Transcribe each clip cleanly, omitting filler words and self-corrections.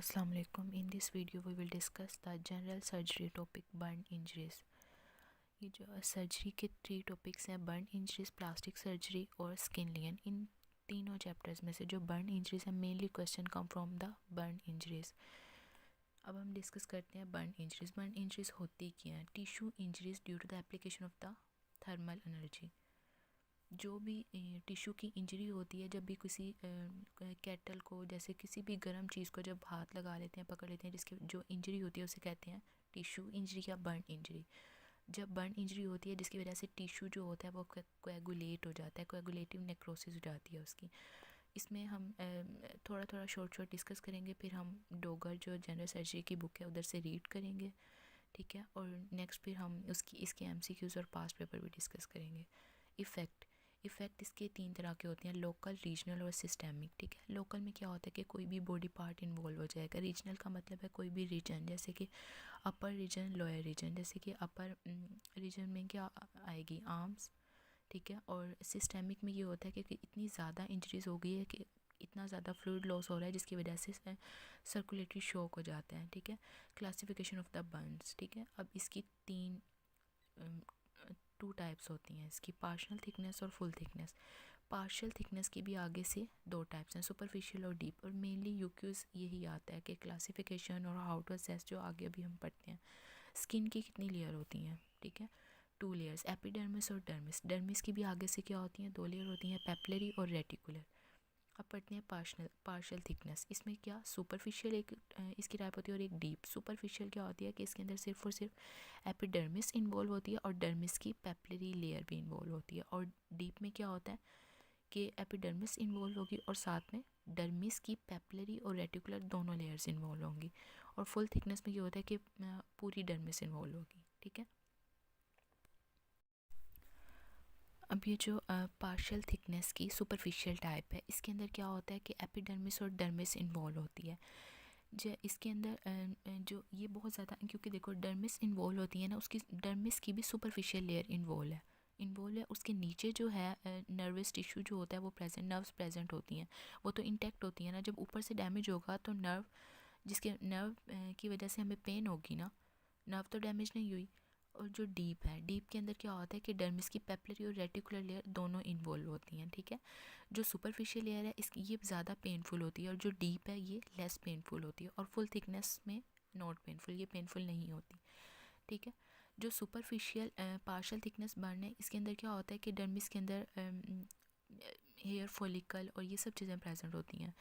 Assalamu alaikum. In this video we will discuss the general surgery topic burn injuries. ये जो surgery के 3 topics हैं, burn injuries, plastic surgery और skin लियन। इन तीनों chapters में से जो बर्न इंजरीज हैं, mainly question come from the burn injuries. अब हम डिस्कस करते हैं बर्न इंजरीज। बर्न इंजरीज होती क्या हैं? Tissue injuries due to the application of the thermal energy. जो भी टिश्यू की इंजरी होती है, जब भी किसी कैटल को, जैसे किसी भी गर्म चीज़ को जब हाथ लगा लेते हैं, पकड़ लेते हैं, जिसकी जो इंजरी होती है उसे कहते हैं टिश्यू इंजरी या बर्न इंजरी। जब बर्न इंजरी होती है जिसकी वजह से टिश्यू जो होता है वो कोएगुलेट हो जाता है, कोएगुलेटिव नेक्रोसिस हो जाती है उसकी। इसमें हम थोड़ा थोड़ा शॉर्ट डिस्कस करेंगे, फिर हम डोगर जो जनरल सर्जरी की बुक है उधर से रीड करेंगे, ठीक है। और नेक्स्ट फिर हम इसके एमसीक्यूज़ और पास्ट पेपर भी डिस्कस करेंगे। इफ़ेक्ट इसके 3 तरह के होते हैं, लोकल, रीजनल और सिस्टेमिक, ठीक है। लोकल में क्या होता है कि कोई भी बॉडी पार्ट इन्वॉल्व हो जाएगा। रीजनल का मतलब है कोई भी रीजन, जैसे कि अपर रीजन, लोअर रीजन। जैसे कि अपर रीजन में क्या आएगी, आर्म्स, ठीक है। और सिस्टेमिक में ये होता है कि इतनी ज़्यादा इंजरीज हो गई है कि इतना ज़्यादा फ्लूइड लॉस हो रहा है जिसकी वजह से सर्कुलेटरी शॉक हो जाता है, ठीक है। क्लासिफिकेशन ऑफ द बर्न्स, ठीक है। अब इसकी 2 टाइप्स होती हैं इसकी, पार्शियल थिकनेस और फुल थिकनेस। पार्शियल थिकनेस की भी आगे से 2 टाइप्स हैं, सुपरफिशियल और डीप। और मेनली यूक्यूज यही आता है कि क्लासिफिकेशन और हाउ टू असेस, जो आगे अभी हम पढ़ते हैं। स्किन की कितनी लेयर होती हैं, ठीक है, 2 लेयर्स, एपिडर्मिस और डर्मिस। डर्मिस की भी आगे से क्या होती हैं, 2 लेयर होती हैं, पेपलरी और रेटिकुलर। अब पढ़ते हैं पार्शियल थिकनेस। इसमें क्या सुपरफिशियल एक इसकी टाइप होती है और एक डीप। सुपरफिशियल क्या होती है कि इसके अंदर सिर्फ और सिर्फ एपिडर्मिस इन्वॉल्व होती है और डर्मिस की पेपलरी लेयर भी इन्वॉल्व होती है। और डीप में क्या होता है कि एपिडर्मिस इन्वॉल्व होगी और साथ में डर्मिस की पेपलरी और रेटिकुलर दोनों लेयर्स इन्वॉल्व होंगी। और फुल थिकनेस में ये होता है कि पूरी डर्मिस इन्वॉल्व होगी, ठीक है। अब ये जो पार्शियल थिकनेस की सुपरफिशियल टाइप है, इसके अंदर क्या होता है कि एपिडर्मिस और डर्मिस इन्वॉल्व होती है। जो इसके अंदर जो ये बहुत ज़्यादा, क्योंकि देखो डर्मिस इन्वॉल्व होती है ना, उसकी डर्मिस की भी सुपरफिशियल लेयर इन्वॉल्व है। उसके नीचे जो है नर्वस टिश्यू जो होता है वो प्रेजेंट, नर्व्स प्रेजेंट होती हैं, वो तो इंटैक्ट होती है ना। जब ऊपर से डैमेज होगा तो नर्व की वजह से हमें पेन होगी ना, नर्व तो डैमेज नहीं हुई। और जो डीप है, डीप के अंदर क्या होता है कि डर्मिस की पेपलरी और रेटिकुलर लेयर दोनों इन्वॉल्व होती हैं, ठीक है। जो सुपरफिशियल लेयर है इसकी ये ज़्यादा पेनफुल होती है और जो डीप है ये लेस पेनफुल होती है। और फुल थिकनेस में नॉट पेनफुल, ये पेनफुल नहीं होती, ठीक है। जो सुपरफिशियल पार्शियल थिकनेस बर्न है, इसके अंदर क्या होता है कि डर्मिस के अंदर हेयर फॉलिकल और ये सब चीज़ें प्रेजेंट होती हैं।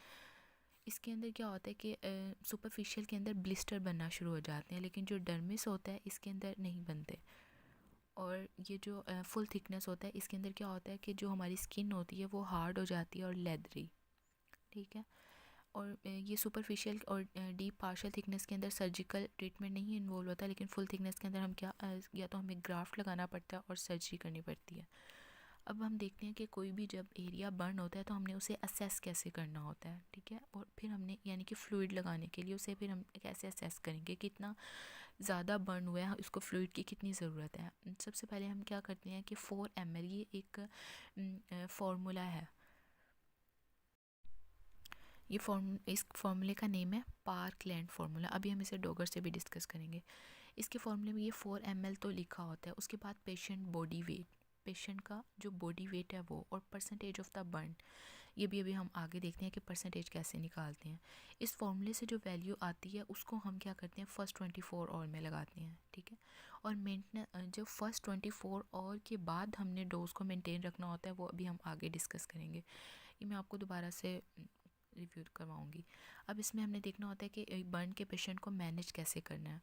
इसके अंदर क्या होता है कि सुपरफिशियल के अंदर ब्लिस्टर बनना शुरू हो जाते हैं, लेकिन जो डर्मिस होता है इसके अंदर नहीं बनते। और ये जो फुल थिकनेस होता है इसके अंदर क्या होता है कि जो हमारी स्किन होती है वो हार्ड हो जाती है और लेदरी, ठीक है। और ये सुपरफिशियल और डीप पार्शियल थिकनेस के अंदर सर्जिकल ट्रीटमेंट नहीं इन्वॉल्व होता, लेकिन फुल थिकनेस के अंदर हम क्या या तो हमें ग्राफ्ट लगाना पड़ता है और सर्जरी करनी पड़ती है। अब हम देखते हैं कि कोई भी जब एरिया बर्न होता है तो हमने उसे असेस कैसे करना होता है, ठीक है। और फिर हमने यानी कि फ्लूइड लगाने के लिए उसे फिर हम कैसे असेस करेंगे कितना ज़्यादा बर्न हुआ है, उसको फ्लूइड की कितनी ज़रूरत है। सबसे पहले हम क्या करते हैं कि 4 ml, ये एक फार्मूला है। इस फार्मूले का नेम है पार्कलैंड फार्मूला। अभी हम इसे डॉगर से भी डिस्कस करेंगे। इसके फार्मूले में ये 4 ml तो लिखा होता है, उसके बाद पेशेंट बॉडी वेट, पेशेंट का जो बॉडी वेट है वो, और परसेंटेज ऑफ द बर्न, ये भी अभी हम आगे देखते हैं कि परसेंटेज कैसे निकालते हैं। इस फॉर्मूले से जो वैल्यू आती है उसको हम क्या करते हैं, फर्स्ट 24 आवर में लगाते हैं, ठीक है। और मेंटेन जो फर्स्ट 24 आवर के बाद हमने डोज को मेंटेन रखना होता है वो अभी हम आगे डिस्कस करेंगे, ये मैं आपको दोबारा से रिव्यू करवाऊँगी। अब इसमें हमने देखना होता है कि बर्न के पेशेंट को मैनेज कैसे करना है।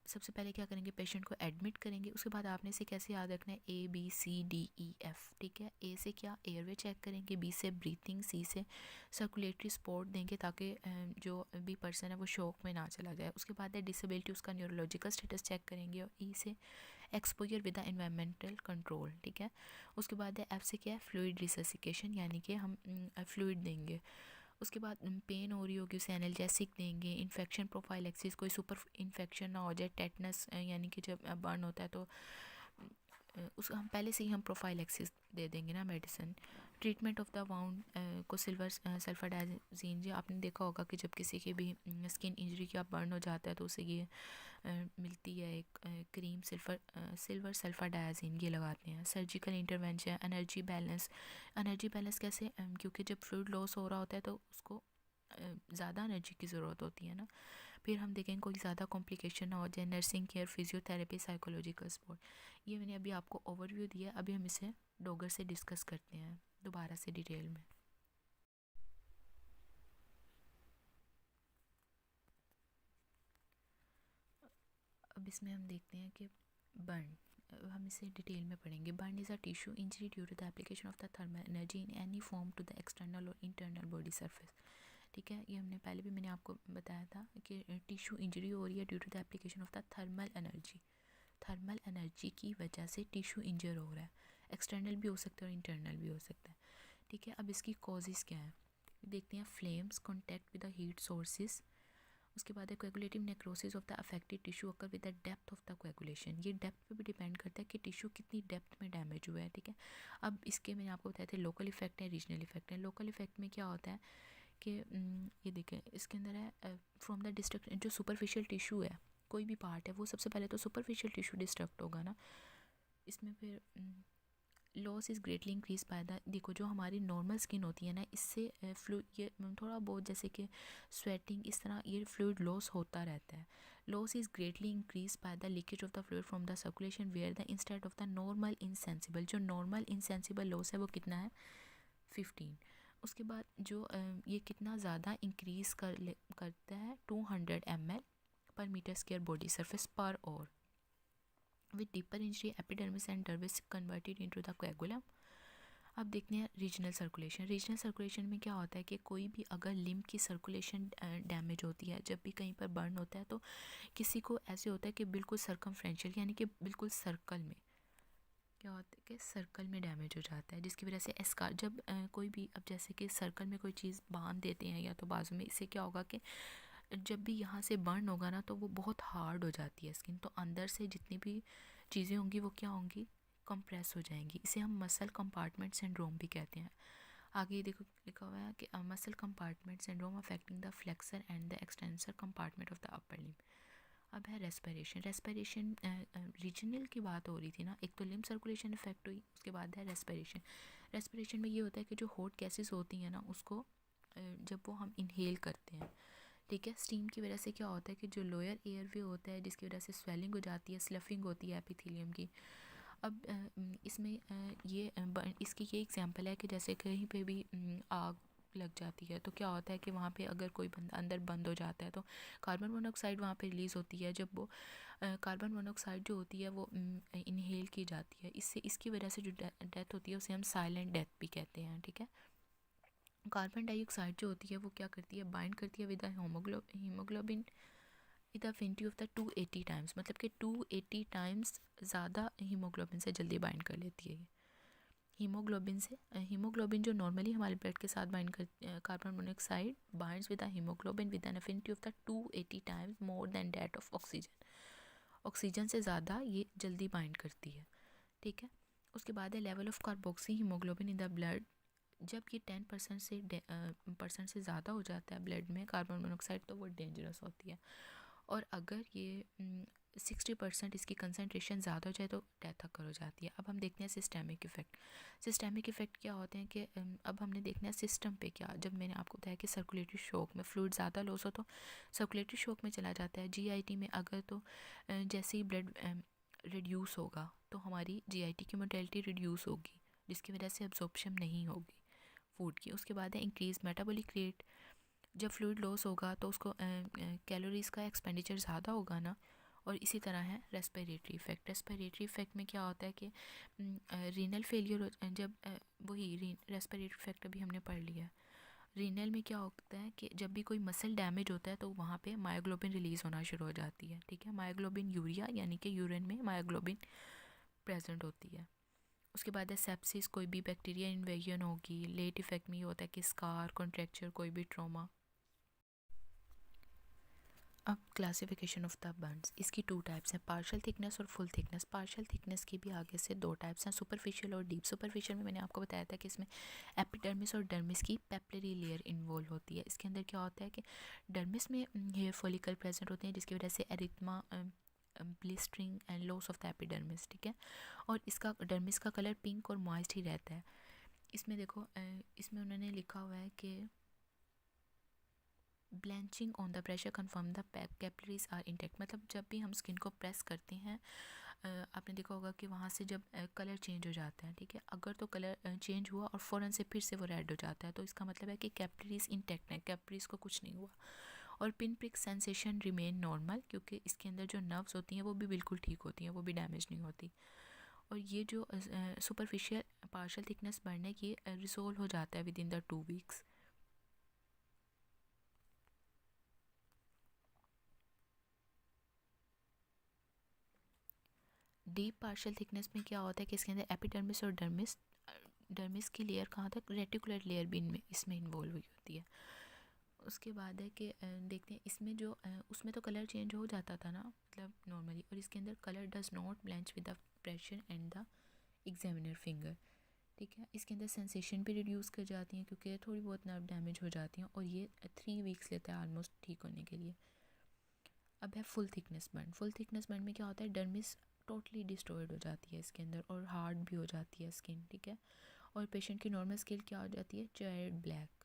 सबसे पहले क्या करेंगे, पेशेंट को एडमिट करेंगे, उसके बाद आपने इसे कैसे याद रखना है, ABCDEF, ठीक है। ए से क्या, एयरवे चेक करेंगे, बी से ब्रीथिंग, सी से सर्कुलेटरी सपोर्ट देंगे ताकि जो भी पर्सन है वो शॉक में ना चला जाए। उसके बाद है डिसेबिलिटी, उसका न्यूरोलॉजिकल स्टेटस चेक करेंगे। और ई से exposure with the environmental control, ठीक है। उसके बाद है एफ से क्या है, फ्लूइड रिससिकेशन, यानी कि हम फ्लूइड देंगे। उसके बाद पेन हो रही होगी उसे एनाल्जेसिक देंगे। इन्फेक्शन प्रोफाइलेक्सिस, कोई सुपर इन्फेक्शन ना हो जाए, टेटनस, यानी कि जब बर्न होता है तो उस हम पहले से ही हम प्रोफाइलैक्सिस दे देंगे ना medicine. Treatment of the wound को सिल्वर सल्फाडाइजीन, जी आपने देखा होगा कि जब किसी की भी स्किन इंजरी का बर्न हो जाता है तो उसे ये मिलती है एक क्रीम सिल्वर सल्फाडाइजीन, ये लगाते हैं। सर्जिकल इंटरवेंशन, एनर्जी बैलेंस कैसे, क्योंकि जब फ्लूइड लॉस हो रहा होता है तो उसको ज़्यादा एनर्जी की ज़रूरत होती है ना। फिर हम देखेंगे कोई ज़्यादा कॉम्प्लिकेशन ना हो जाए, nursing care, physiotherapy, psychological support. ये मैंने अभी आपको ओवरव्यू दिया, अभी हम इसे डॉगर से डिस्कस करते हैं दोबारा से डिटेल में। अब इसमें हम देखते हैं कि बर्न, हम इसे डिटेल में पढ़ेंगे। Burn is a tissue injury due to the application of the thermal energy in any form to the external और इंटरनल बॉडी सरफेस। ठीक है, ये हमने पहले भी मैंने आपको बताया था कि टिश्यू इंजरी हो रही है due to the application of the thermal energy की वजह से टिश्यू इंजर हो रहा है। एक्सटर्नल भी हो सकता है और इंटरनल भी हो सकता है। ठीक है, अब इसकी कॉजेज़ क्या है देखते हैं। Flames, contact with the heat sources, उसके बाद है coagulative necrosis of the affected tissue occur with the depth of the coagulation. ये डेप्थ पे भी डिपेंड करता है कि टिश्यू कितनी डेप्थ में डैमेज हुआ है। ठीक है, अब इसके मैंने आपको बताया था लोकल इफेक्ट है, रीजनल इफेक्ट है। लोकल इफेक्ट में क्या होता है कि ये देखें इसके अंदर है फ्रॉम द डिस्ट्रक्ट, जो सुपरफिशियल टिश्यू है कोई भी पार्ट है वो सबसे पहले तो सुपरफिशियल टिश्यू डिस्ट्रक्ट होगा ना। इसमें फिर loss is greatly increase by the, देखो जो हमारी नॉर्मल स्किन होती है ना इससे फ्लूइड ये थोड़ा बहुत जैसे कि स्वेटिंग इस तरह ये फ्लूइड लॉस होता रहता है। Loss is greatly increase by the leakage of the fluid from the circulation where the instead of the normal insensible, जो नॉर्मल इनसेंसिबल लॉस है वो कितना है 15। उसके बाद जो ये कितना ज़्यादा इंक्रीज़ करता है 200 ml पर मीटर स्क्वायर बॉडी सरफेस पर और with deeper injury epidermis and dermis converted into the कोएगुलम। अब देखते हैं रीजनल सर्कुलेशन। रीजनल सर्कुलेशन में क्या होता है कि कोई भी अगर लिम्ब की सर्कुलेशन डैमेज होती है, जब भी कहीं पर बर्न होता है तो किसी को ऐसे होता है कि बिल्कुल सर्कमफ्रेंशियल यानी कि बिल्कुल सर्कल में क्या होता है कि सर्कल में डैमेज हो जाता है, जिसकी वजह से एस्कार जब कोई भी अब जैसे कि सर्कल में कोई चीज़ बांध देते हैं या तो बाजू में, इससे क्या होगा कि जब भी यहाँ से बर्न होगा ना तो वो बहुत हार्ड हो जाती है स्किन, तो अंदर से जितनी भी चीज़ें होंगी वो क्या होंगी कंप्रेस हो जाएंगी। इसे हम मसल कंपार्टमेंट सिंड्रोम भी कहते हैं। आगे देखो लिखा हुआ है कि muscle compartment syndrome affecting the flexor and the extensor compartment of the upper limb. अब है रेस्पिरेशन रीजनल की बात हो रही थी ना, एक तो लिम्ब सर्कुलेशन इफेक्ट हुई, उसके बाद है रेस्पिरेशन में ये होता है कि जो हॉट गैसेस होती हैं ना उसको जब वो हम इनहेल करते हैं, ठीक है, स्टीम की वजह से क्या होता है कि जो लोअर एयरवे होता है जिसकी वजह से स्वेलिंग हो जाती है, स्लफिंग होती है एपिथेलियम की। अब इसमें इसकी ये एग्जांपल है कि जैसे कहीं पे भी आग लग जाती है तो क्या होता है कि वहाँ पे अगर कोई बंदा अंदर बंद हो जाता है तो कार्बन मोनोऑक्साइड वहाँ पे रिलीज़ होती है। जब वो कार्बन मोनोऑक्साइड जो होती है वो इनहेल की जाती है, इससे इसकी वजह से जो डेथ होती है उसे हम साइलेंट डेथ भी कहते हैं। ठीक है, कार्बन डाइऑक्साइड जो होती है वो क्या करती है, बाइंड करती है with haemoglobin with affinity of the 280 times, मतलब कि 280 टाइम्स ज़्यादा हीमोग्लोबिन से जल्दी बाइंड कर लेती है ये। हीमोग्लोबिन जो नॉर्मली हमारे ब्लड के साथ बाइंड कर, carbon monoxide binds with the haemoglobin with an affinity of the 280 times more than that of oxygen. Oxygen से ज़्यादा ये जल्दी बाइंड करती है। ठीक है, उसके बाद है level of carboxy haemoglobin in the blood. जब ये 10% से ज़्यादा हो जाता है ब्लड में कार्बन मोनोऑक्साइड तो वो डेंजरस होती है, और अगर ये 60% इसकी कंसनट्रेशन ज़्यादा हो जाए तो डेथ अकर हो जाती है। अब हम देखते हैं सिस्टेमिक इफेक्ट क्या होते हैं कि अब हमने देखना है सिस्टम पे क्या। जब मैंने आपको बताया कि सर्कुलेटरी शॉक में फ्लूइड ज़्यादा लॉस हो तो सर्कुलेटरी शॉक में चला जाता है। जीआईटी में अगर तो जैसे ही ब्लड रिड्यूस होगा तो हमारी जीआईटी की मोटेलिटी रिड्यूस होगी, जिसकी वजह से अब्जॉर्प्शन नहीं होगी फूड की। उसके बाद है इंक्रीज मेटाबॉलिक रेट। जब फ्लूइड लॉस होगा तो उसको कैलोरीज़ का एक्सपेंडिचर ज़्यादा होगा ना। और इसी तरह है रेस्पिरेटरी इफेक्ट में क्या होता है कि रीनल फेलियर जब वही रेस्पिरेटरी इफेक्ट अभी हमने पढ़ लिया। रीनल में क्या होता है कि जब भी कोई मसल डैमेज होता है तो वहाँ पे मायोग्लोबिन रिलीज़ होना शुरू हो जाती है। ठीक है, मायोग्लोबिन यूरिया यानी कि यूरिन में मायोग्लोबिन प्रेजेंट होती है। उसके बाद है सेप्सिस, कोई भी बैक्टीरिया इन्वेजन होगी। लेट इफेक्ट में ये होता है कि स्कार, कॉन्ट्रैक्चर, कोई भी ट्रॉमा। अब क्लासिफिकेशन ऑफ द बर्न्स, इसकी 2 टाइप्स हैं, पार्शियल थिकनेस और फुल थिकनेस। पार्शियल थिकनेस की भी आगे से 2 टाइप्स हैं, सुपरफिशियल और डीप। सुपरफिशियल में मैंने आपको बताया था कि इसमें एपिडर्मिस और डर्मिस की पेपलरी लेयर इन्वॉल्व होती है। इसके अंदर क्या होता है कि डर्मिस में हेयर फॉलिकल प्रेजेंट होते हैं, जिसकी वजह से erythema, blistering and loss of the epidermis, ठीक है। और इसका डर्मिस का कलर पिंक और मॉइस्ट ही रहता है। इसमें देखो, इसमें उन्होंने लिखा हुआ है कि blanching on the pressure confirm the capillaries are intact. मतलब जब भी हम स्किन को प्रेस करते हैं, आपने देखा होगा कि वहाँ से जब कलर चेंज हो जाता है, ठीक है। अगर तो कलर चेंज हुआ और फ़ौरन से फिर से वो रेड हो जाता है, तो इसका मतलब है कि कैपिलरीज इंटैक्ट है, कैपिलरीज को कुछ नहीं हुआ। और pin prick sensation remain normal, क्योंकि इसके अंदर जो नर्व्स होती हैं वो भी बिल्कुल ठीक होती हैं, वो भी डैमेज नहीं होती। और ये जो सुपरफिशियल पार्शियल थिकनेस बढ़ने की रिजोल्व हो जाता है with in the 2 weeks. Deep partial thickness में क्या होता है कि इसके अंदर एपिडर्मिस और डर्मिस, डर्मिस की लेयर कहाँ तक, रेटिकुलर लेयर भी इनमें इसमें इन्वॉल्व हुई होती है। उसके बाद है कि देखते हैं इसमें जो उसमें तो कलर चेंज हो जाता था ना, मतलब नॉर्मली, और इसके अंदर colour does not blanch with the pressure and the examiner finger, ठीक है। इसके अंदर सेंसेशन भी रिड्यूस कर जाती हैं, क्योंकि थोड़ी बहुत नर्व डैमेज हो जाती हैं, और ये 3 वीक्स लेता है ऑलमोस्ट ठीक होने के लिए। अब है full thickness burn. Full thickness burn में क्या होता है, डर्मिस टोटली डिस्ट्रॉयड हो जाती है इसके अंदर, और हार्ड भी हो जाती है स्किन, ठीक है। और पेशेंट की नॉर्मल स्किन क्या हो जाती है, जेड ब्लैक,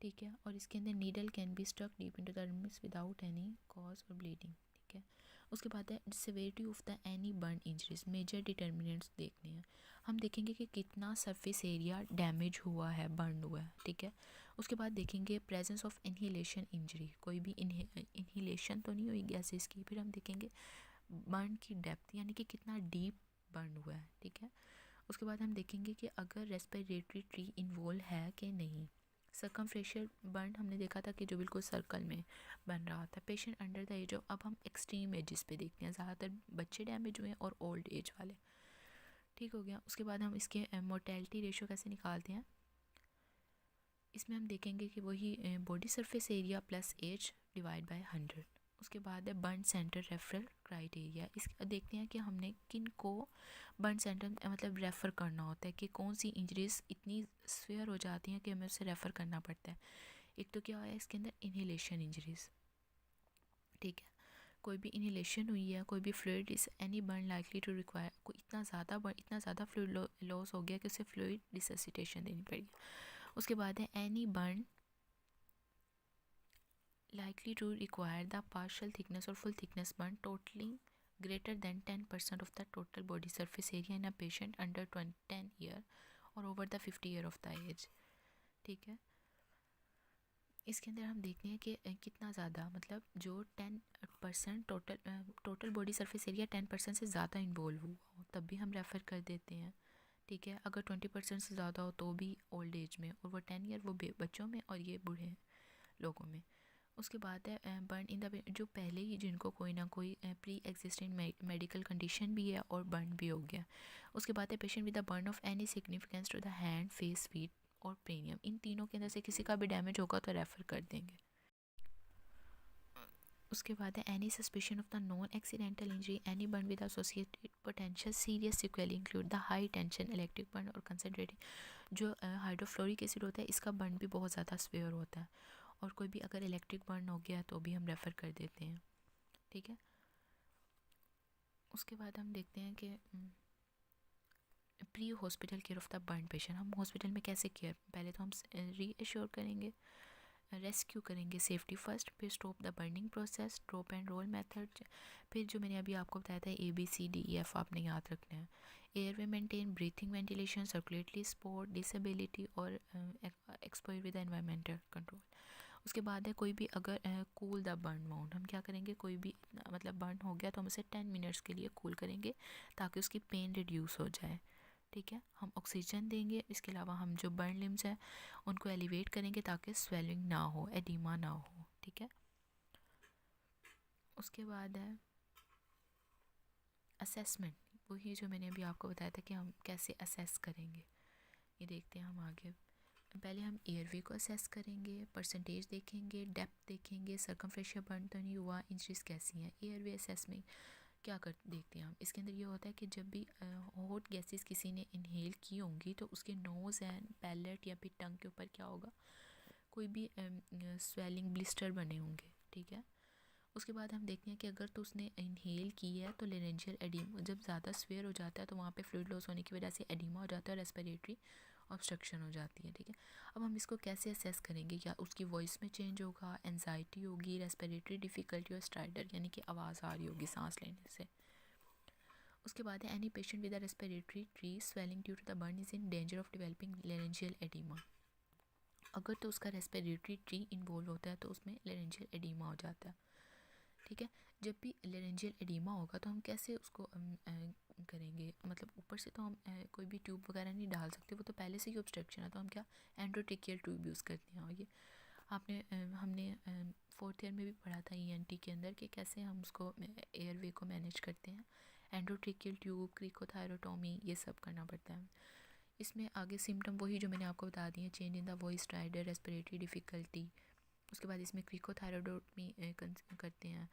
ठीक है। और इसके अंदर needle can be stuck deep into the dermis without any cause और ब्लीडिंग, ठीक है। उसके बाद है severity of the any burn injuries. Major determinants देखने हैं, हम देखेंगे कि कितना सरफेस एरिया डैमेज हुआ है, बर्न हुआ है, ठीक है। उसके बाद देखेंगे प्रेजेंस ऑफ इनहेलेशन इंजरी, कोई भी इनहेलेशन तो नहीं हुई गैसेस की। फिर हम देखेंगे बर्न की डेप्थ, यानी कि कितना डीप बर्न हुआ है, ठीक है। उसके बाद हम देखेंगे कि अगर रेस्पिरेटरी ट्री इन्वॉल्व है कि नहीं। सर्कमफ्रेशियल बर्न हमने देखा था कि जो बिल्कुल सर्कल में बन रहा था। Patient under the age of, अब हम एक्सट्रीम एजेस पे देखते हैं, ज़्यादातर बच्चे डैमेज हुए हैं और ओल्ड एज वाले, ठीक हो गया। उसके बाद हम इसके मोर्टेलिटी रेशियो कैसे निकालते हैं, इसमें हम देखेंगे कि वही body surface area plus age divide by 100। उसके बाद है बर्न सेंटर रेफरल क्राइटेरिया। इस देखते हैं कि हमने किन को बर्न सेंटर मतलब रेफ़र करना होता है, कि कौन सी इंजरीज इतनी स्वेयर हो जाती हैं कि हमें उसे रेफ़र करना पड़ता है। एक तो क्या है इसके अंदर, इनहेलेशन इंजरीज, ठीक है। कोई भी इनहेलेशन हुई है, कोई भी fluid is any burn likely to require, कोई इतना ज़्यादा फ्लूइड लॉस हो गया कि उसे फ्लूइड रिससिटेशन देनी पड़ेगी। उसके बाद है any burn likely to require the partial thickness or full thickness burn totaling greater than 10% of the total body surface area in a patient under 10 year or over the 50 year of the age, ठीक है। इसके अंदर हम देखते हैं कि कितना ज़्यादा, मतलब जो 10% टोटल बॉडी सरफेस एरिया 10% से ज़्यादा इन्वॉल्व हुआ हो तब भी हम रेफ़र कर देते हैं, ठीक है। अगर 20% से ज़्यादा हो तो भी ओल्ड एज में, और वो 10 ईयर वो बच्चों में, और ये बूढ़े लोगों में। उसके बाद है बर्न इन द, जो पहले ही जिनको कोई ना कोई प्री एग्जिस्टिंग मेडिकल कंडीशन भी है और बर्न भी हो गया। उसके बाद है patient with the burn of any significance to the hand, face, feet और पेनियम। इन तीनों के अंदर से किसी का भी डैमेज होगा तो रेफ़र कर देंगे। उसके बाद है any suspicion of the non accidental injury, any burn with associated potential serious sequelae include the high tension electric burn और कंसनट्रेटिंग। जो हाइड्रोफ्लोरिक एसिड होता है इसका बर्न भी बहुत ज़्यादा स्वेयर होता है, और कोई भी अगर इलेक्ट्रिक बर्न हो गया तो भी हम रेफ़र कर देते हैं, ठीक है। उसके बाद हम देखते हैं कि pre hospital care of the burn patient. हम हॉस्पिटल में कैसे केयर, पहले तो हम रीअश्योर करेंगे, रेस्क्यू करेंगे सेफ्टी फर्स्ट, फिर stop the burning process, drop and roll method, फिर जो मैंने अभी आपको बताया था ABCDEF आपने याद रखना है। Airway maintain, breathing, ventilation, circulatory support, disability और एक्सपोजर विद एनवायरमेंटल कंट्रोल। उसके बाद है कोई भी अगर कूल द बर्न वाउंड, हम क्या करेंगे, कोई भी मतलब बर्न हो गया तो हम उसे 10 मिनट्स के लिए कूल करेंगे ताकि उसकी पेन रिड्यूस हो जाए, ठीक है। हम ऑक्सीजन देंगे, इसके अलावा हम जो बर्न लिम्स हैं उनको एलिवेट करेंगे ताकि स्वेलिंग ना हो, एडिमा ना हो, ठीक है। उसके बाद है असेसमेंट, वही जो मैंने अभी आपको बताया था कि हम कैसे असेस करेंगे, ये देखते हैं हम आगे। पहले हम एयरवे को असेस करेंगे, परसेंटेज देखेंगे, डेप्थ देखेंगे, सर्कमफ्रेशियल बर्न तो नहीं हुआ, इंजरीज कैसी हैं। एयरवे असेस में क्या कर देखते हैं हम, इसके अंदर ये होता है कि जब भी हॉट गैसेस किसी ने इनहेल की होंगी तो उसके नोज़ एंड पैलेट या फिर टंग के ऊपर क्या होगा, कोई भी स्वेलिंग ब्लिस्टर बने होंगे, ठीक है। उसके बाद हम देखते हैं कि अगर तो उसने इनहेल की है तो लेरेंजियल एडिमा जब ज़्यादा स्वेयर हो जाता है तो वहाँ पे फ्लूइड लॉस होने की वजह से एडिमा हो जाता है, रेस्पिरेटरी ऑब्स्ट्रक्शन हो जाती है, ठीक है। अब हम इसको कैसे असेस करेंगे, क्या उसकी वॉइस में चेंज होगा, एनजाइटी होगी, रेस्पिरेटरी डिफ़िकल्टी और स्टाइडर यानी कि आवाज़ आ रही होगी सांस लेने से। उसके बाद है any patient with a respiratory tree swelling due to the burn is in danger of developing laryngeal oedema. अगर तो उसका रेस्पिरेटरी ट्री इन्वॉल्व होता है तो उसमें लेरेंजियल एडिमा हो जाता है, ठीक है। जब भी लेरेंजियल एडिमा होगा तो हम कैसे उसको करेंगे, मतलब ऊपर से तो हम कोई भी ट्यूब वगैरह नहीं डाल सकते, वो तो पहले से ही ऑब्स्ट्रक्शन है, तो हम क्या एंडोट्रेकियल ट्यूब यूज़ करते हैं। और ये हमने 4th ईयर में भी पढ़ा था ENT के अंदर कि कैसे हम उसको एयरवे को मैनेज करते हैं। एंडोट्रेकियल ट्यूब, क्रिकोथायरोटोमी, ये सब करना पड़ता है। इसमें आगे सिम्टम वही जो मैंने आपको बता दिए, change in the voice, strider, respiratory difficulty. उसके बाद इसमें क्रिकोथायरोडोटमी करते हैं।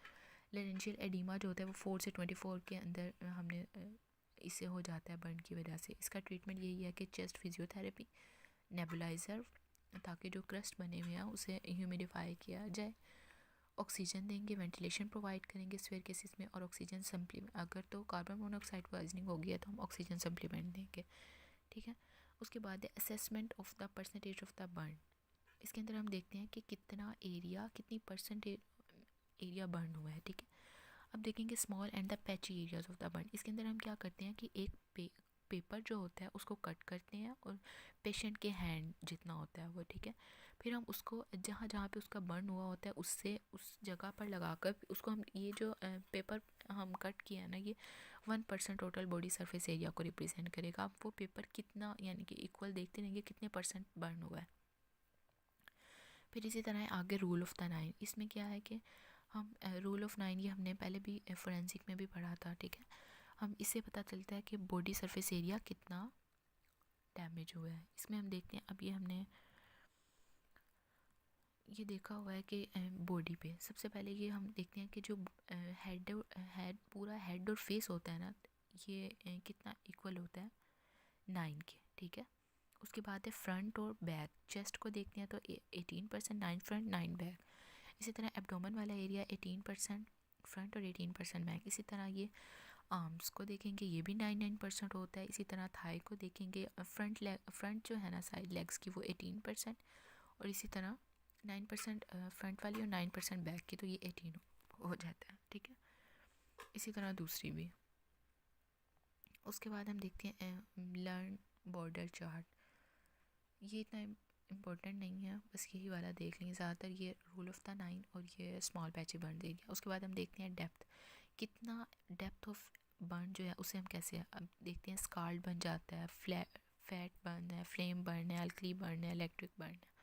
लेरेंजियल एडिमा जो होता है वो 4 से 24 के अंदर हमने इससे हो जाता है बर्न की वजह से। इसका ट्रीटमेंट यही है कि चेस्ट फिजियोथेरेपी, नेबुलाइज़र, ताकि जो क्रस्ट बने हुए हैं उसे ह्यूमिडिफाई किया जाए, ऑक्सीजन देंगे, वेंटिलेशन प्रोवाइड करेंगे स्वेयर केसेस में, और ऑक्सीजन सप्लीमेंट, अगर तो कार्बन मोनोऑक्साइड पॉइजनिंग हो गया तो हम ऑक्सीजन सप्लीमेंट देंगे, ठीक है। उसके बाद है assessment of the percentage of the burn. इसके अंदर हम देखते हैं कि कितना एरिया, कितनी परसेंटेज एरिया बर्न हुआ है, ठीक है। अब देखेंगे small and the patchy areas of the burn. इसके अंदर हम क्या करते हैं कि एक पेपर जो होता है उसको कट करते हैं और पेशेंट के हैंड जितना होता है वो, ठीक है। फिर हम उसको जहाँ जहाँ पे उसका बर्न हुआ होता है उससे उस जगह पर लगाकर उसको हम ये जो पेपर हम कट किया है ना, ये 1% टोटल बॉडी सरफेस एरिया को रिप्रेजेंट करेगा। आप वो पेपर कितना यानी कि इक्वल देखते रहेंगे कितने परसेंट बर्न हुआ है। फिर इसी तरह आगे रूल ऑफ द 9। इसमें क्या है कि हम रूल ऑफ 9 ये हमने पहले भी फोरेंसिक में भी पढ़ा था, ठीक है। हम इससे पता चलता है कि बॉडी सरफेस एरिया कितना डैमेज हुआ है। इसमें हम देखते हैं, अब ये हमने ये देखा हुआ है कि बॉडी पे सबसे पहले ये हम देखते हैं कि जो हेड पूरा हेड और फेस होता है ना, ये कितना इक्वल होता है 9 के, ठीक है। उसके बाद है फ्रंट और बैक, चेस्ट को देखते हैं तो 18% 9 फ्रंट 9 बैक। इसी तरह एब्डोमेन वाला एरिया 18% फ्रंट और 18% बैक। इसी तरह ये आर्म्स को देखेंगे, ये भी 9% होता है। इसी तरह थाई को देखेंगे, फ्रंट जो है ना साइड लेग्स की वो 18%, और इसी तरह 9% फ्रंट वाली और 9% बैक की, तो ये 18 हो जाता है, ठीक है। इसी तरह दूसरी भी। उसके बाद हम देखते हैं लर्न बॉर्डर चार्ट। ये इतना इम्पोर्टेंट नहीं है, बस यही वाला देख लेंगे ज़्यादातर, ये रूल ऑफ द 9 और ये स्मॉल पैची बर्न एरिया। उसके बाद हम देखते हैं डेप्थ, कितना डेप्थ ऑफ बर्न जो है उसे हम कैसे अब देखते हैं। स्कार्ड बन जाता है, फैट बर्न है, फ्लेम बर्न है, अल्कली बर्न है, इलेक्ट्रिक बर्न है।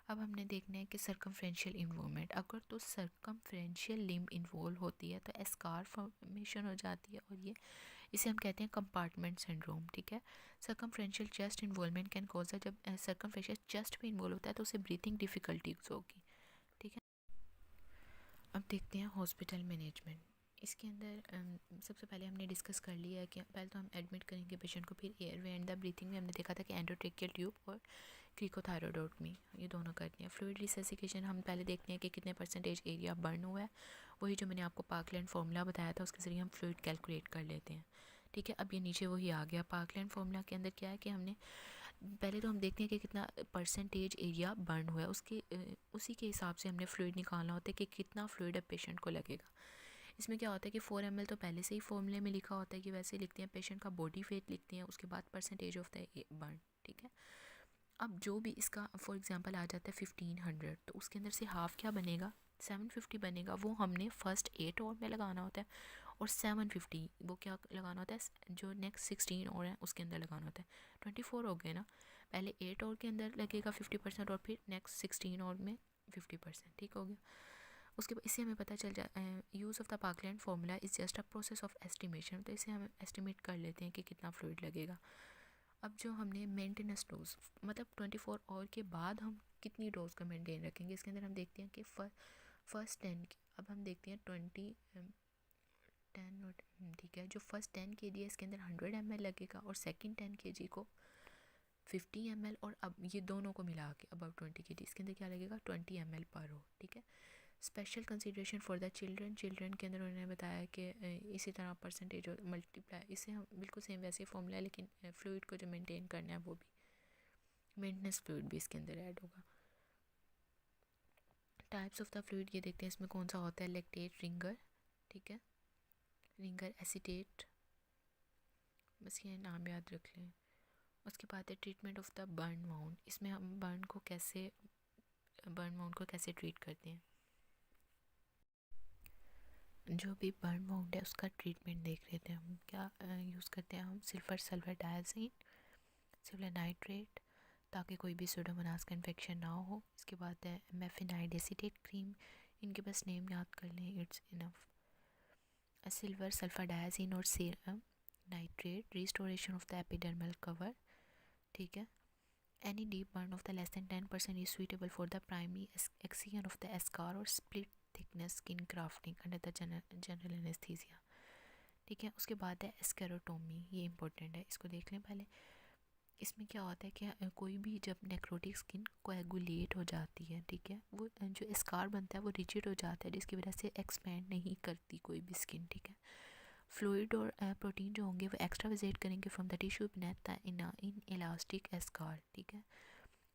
अब हमने देखना है कि सर्कमफ्रेंशियल इन्वॉल्वमेंट, अगर तो सर्कमफ्रेंशियल लिम्ब इन्वॉल्व होती है तो एस्कार फॉर्मेशन हो जाती है, और ये इसे हम कहते हैं कंपार्टमेंट सिंड्रोम, ठीक है। Circumferential chest involvement can cause, जब सर्कमफ्रेंशियल चेस्ट में इन्वॉल्व होता है तो उसे ब्रीथिंग डिफ़िकल्टीज होगी, ठीक है। अब देखते हैं हॉस्पिटल मैनेजमेंट। इसके अंदर सबसे पहले हमने डिस्कस कर लिया है कि पहले तो हम एडमिट करेंगे पेशेंट को, फिर एयरवे एंड द ब्रीथिंग में हमने देखा था कि एंडोट्रेकियल ट्यूब और क्रिकोथायरोडोटमी ये दोनों करते हैं। फ्लूइड रिससिकेशन हम पहले देखते हैं कि कितने परसेंटेज एरिया बर्न हुआ है, वही जो मैंने आपको पार्कलैंड फार्मूला बताया था उसके ज़रिए हम फ्लूइड कैलकुलेट कर लेते हैं, ठीक है। अब ये नीचे वही आ गया। पार्कलैंड फार्मूला के अंदर क्या है कि हमने पहले तो हम देखते हैं कि कितना परसेंटेज एरिया बर्न हुआ है, उसी के हिसाब से हमने फ्लूइड निकालना होता है कि कितना फ्लूइड अब पेशेंट को लगेगा। इसमें क्या होता है कि 4 ml तो पहले से ही फॉर्मूले में लिखा होता है कि वैसे लिखते हैं, पेशेंट का बॉडी वेट लिखते हैं, उसके बाद परसेंटेज ऑफ द बर्न, ठीक है। अब जो भी इसका फॉर एग्जांपल आ जाता है 1500, तो उसके अंदर से हाफ क्या बनेगा, 750 बनेगा। वो हमने फर्स्ट 8 और में लगाना होता है, और 750 वो क्या लगाना होता है जो नेक्स्ट 16 और है उसके अंदर लगाना होता है। 24 हो गए ना, पहले 8 और के अंदर लगेगा 50% और फिर नेक्स्ट 16 और में 50%, ठीक हो गया। उसके बाद इससे हमें पता चल जाता है use of the parkland formula is just a process of estimation, तो इसे हम एस्टिमेट कर लेते हैं कि कितना फ्लूइड लगेगा। अब जो हमने मेंटेनेंस डोज, मतलब 24 आवर के बाद हम कितनी डोज का मेंटेन रखेंगे, इसके अंदर हम देखते हैं कि फर्स्ट 10 की, अब हम देखते हैं 10 और ठीक है, जो फर्स्ट 10 kg है इसके अंदर 100 ml लगेगा और सेकंड 10 kg को 50 ml, और अब ये दोनों को मिला के अबाउट 20 kg इसके अंदर क्या लगेगा 20 ml पर हो। ठीक है। Special consideration for the children के अंदर उन्होंने बताया कि इसी तरह परसेंटेज और मल्टीप्लाई, इससे हम बिल्कुल सेम वैसे फॉर्मूला है, लेकिन फ्लूइड को जो मेंटेन करना है वो भी मेंटेनेंस फ्लूइड भी इसके अंदर ऐड होगा। टाइप्स ऑफ द फ्लूइड ये देखते हैं इसमें कौन सा होता है, लैक्टेट, रिंगर, ठीक है, रिंगर एसीटेट, बस ये नाम याद रख लें। उसके बाद है treatment of the burn wound, इसमें हम बर्न वाउंड को कैसे ट्रीट करते हैं। जो भी बर्न वाउंड है उसका ट्रीटमेंट देख लेते हैं हम, क्या यूज़ करते हैं हम, सिल्वर सल्फर डायज़ीन, सिल्वर नाइट्रेट, ताकि कोई भी सूडोमोनास का इन्फेक्शन ना हो। इसके बाद है मेफिनाइड एसीटेट क्रीम, इनके बस नेम याद कर लें, इट्स इनफ। सिल्वर सल्फर डायज़ीन और serum nitrate, restoration of the epidermal cover, ठीक है। Any deep burn of the less than 10% is suitable for the primary excision of the scar or split thickness skin grafting under the general anesthesia, ठीक है। उसके बाद है स्केरोटोमी, ये important है, इसको देख लें पहले। इसमें क्या होता है कि कोई भी जब नेक्रोटिक स्किन कोएगुलेट हो जाती है, ठीक है, वो जो स्कार बनता है वो रिजिड हो जाता है, जिसकी वजह से एक्सपैंड नहीं करती कोई भी स्किन, ठीक है। फ्लूइड और प्रोटीन जो होंगे वो एक्स्ट्रा विजिट करेंगे from the tissue beneath in elastic scar, ठीक है।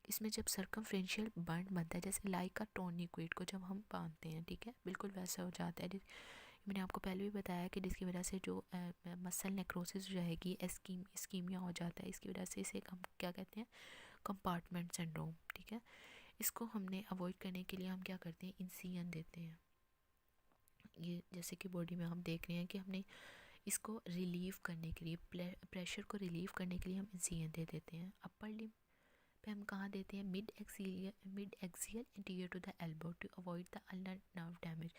इसमें जब सर्कमफ्रेंशियल बर्न बनता है, जैसे लाइक का टोर्निक्वेट को जब हम बांधते हैं, ठीक है, बिल्कुल वैसा हो जाता है। मैंने आपको पहले भी बताया कि जिसकी वजह से जो मसल नेक्रोसिस रहेगी, इस्कीमिया हो जाता है, इसकी वजह से इसे हम क्या कहते हैं, कंपार्टमेंट सिंड्रोम, ठीक है। इसको हमने अवॉइड करने के लिए हम क्या करते हैं, इंसिजन देते हैं। ये जैसे कि बॉडी में हम देख रहे हैं कि हमने इसको रिलीव करने के लिए, प्रेशर को रिलीव करने के लिए हम इंसिजन दे देते हैं। अपर लिम्ब पे हम कहाँ देते हैं, mid axial anterior to the elbow to avoid the ulnar nerve damage,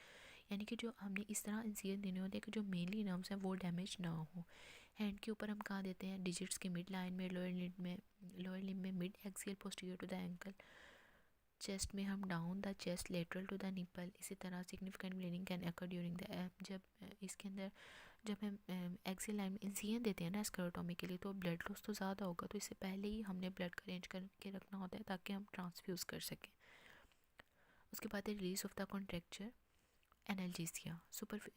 यानी कि जो हमने इस तरह इंसिजन देने होते हैं कि जो मेनली नर्व्स हैं वो डैमेज ना हो। हैंड के ऊपर हम कहाँ देते हैं, डिजिट्स के मिड लाइन में, लोअर लिम्ब में mid axial posterior to the ankle, chest में हम down the chest lateral to the nipple. इसी तरह significant bleeding can occur during the, जब इसके अंदर जब हम एक्सियल लाइन में इंसिजन देते हैं ना स्क्लेरोटॉमी के लिए, तो ब्लड लॉस तो ज़्यादा होगा, तो इससे पहले ही हमने ब्लड का अरेंज करके रखना होता है ताकि हम ट्रांसफ्यूज़ कर सकें। उसके बाद है release of the contracture analgesia,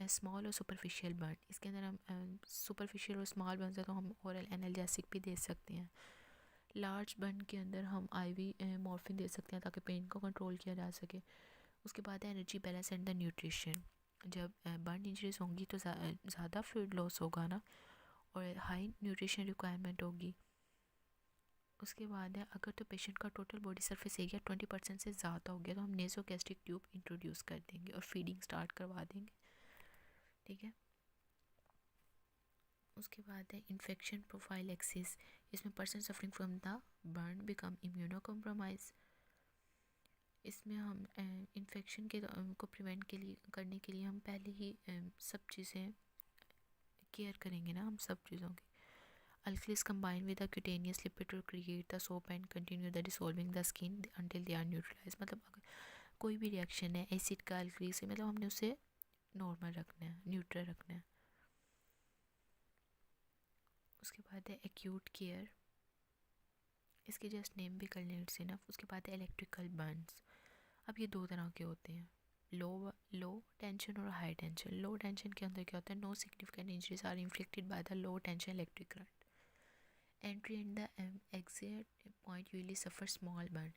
small और सुपरफिशियल बर्न, इसके अंदर हम सुपरफिशियल और स्मॉल बर्न है तो हम ओरल एनाल्जेसिक भी दे सकते हैं। लार्ज बर्न के अंदर हम आईवी मॉर्फिन दे सकते हैं ताकि पेन को कंट्रोल किया जा सके। उसके बाद है energy balance and the nutrition, जब बर्न इंजरीज होंगी तो ज़्यादा फ्लूइड लॉस होगा ना, और हाई न्यूट्रिशन रिक्वायरमेंट होगी। उसके बाद है अगर तो पेशेंट का टोटल बॉडी सरफेस एरिया 20% से ज़्यादा हो गया तो हम नेसोगैस्ट्रिक ट्यूब इंट्रोड्यूस कर देंगे और फीडिंग स्टार्ट करवा देंगे, ठीक है। उसके बाद है इन्फेक्शन प्रोफाइल एक्सिस, इसमें person suffering from the burn become immuno compromise. इसमें हम इन्फेक्शन के को प्रिवेंट करने के लिए हम पहले ही सब चीज़ें केयर करेंगे ना, हम सब चीज़ों की। Alkalis combine with the cutaneous lipid to create the soap and continue the dissolving the skin until they are neutralize, मतलब अगर कोई भी रिएक्शन है एसिड का अल्कली से, मतलब हमने उसे नॉर्मल रखना है, न्यूट्रल रखना है। उसके बाद है एक्यूट केयर, इसके जस्ट नेम भी कर लें, इट्स इनफ। उसके बाद है इलेक्ट्रिकल बर्न्स। अब ये दो तरह के होते हैं, लो टेंशन और हाई टेंशन। लो टेंशन के अंदर क्या होता है, no significant injuries are inflicted by the low tension electric current. Entry and the exit point usually suffer small burn,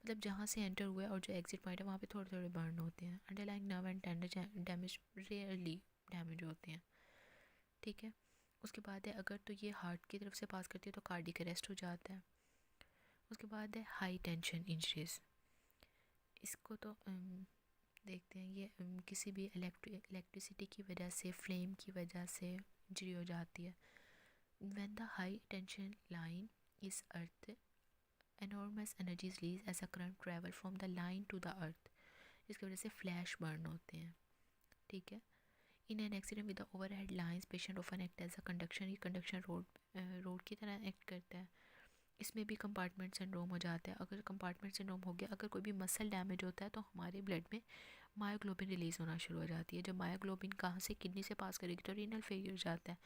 मतलब जहाँ से एंटर हुआ है और जो एग्जिट पॉइंट है वहाँ पे थोड़े थोड़े बर्न होते हैं। Underlying nerve and tender damage rarely damage होते हैं, ठीक है। उसके बाद है अगर तो ये हार्ट की तरफ से पास करती है तो कार्डियक अरेस्ट हो जाता है। उसके बाद है हाई टेंशन इंजरीज, इसको तो देखते हैं, ये किसी भी इलेक्ट्रिसिटी की वजह से, फ्लेम की वजह से इंजरी हो जाती है। When the high tension line is earth, enormous energy is released as a current travel from the line to the earth, इसकी वजह से फ्लैश बर्न होते हैं, ठीक है। In an accident with the overhead lines patient often act as a conduction, ये conduction rod की तरह एक्ट करता है। इसमें भी कंपार्टमेंट सिंड्रोम हो जाता है। अगर कंपार्टमेंट सिंड्रोम हो गया, अगर कोई भी मसल डैमेज होता है तो हमारे ब्लड में मायोग्लोबिन रिलीज़ होना शुरू हो जाती है। जब मायोग्लोबिन कहाँ से किडनी से पास करेगी तो रीनल फेलियर हो जाता है,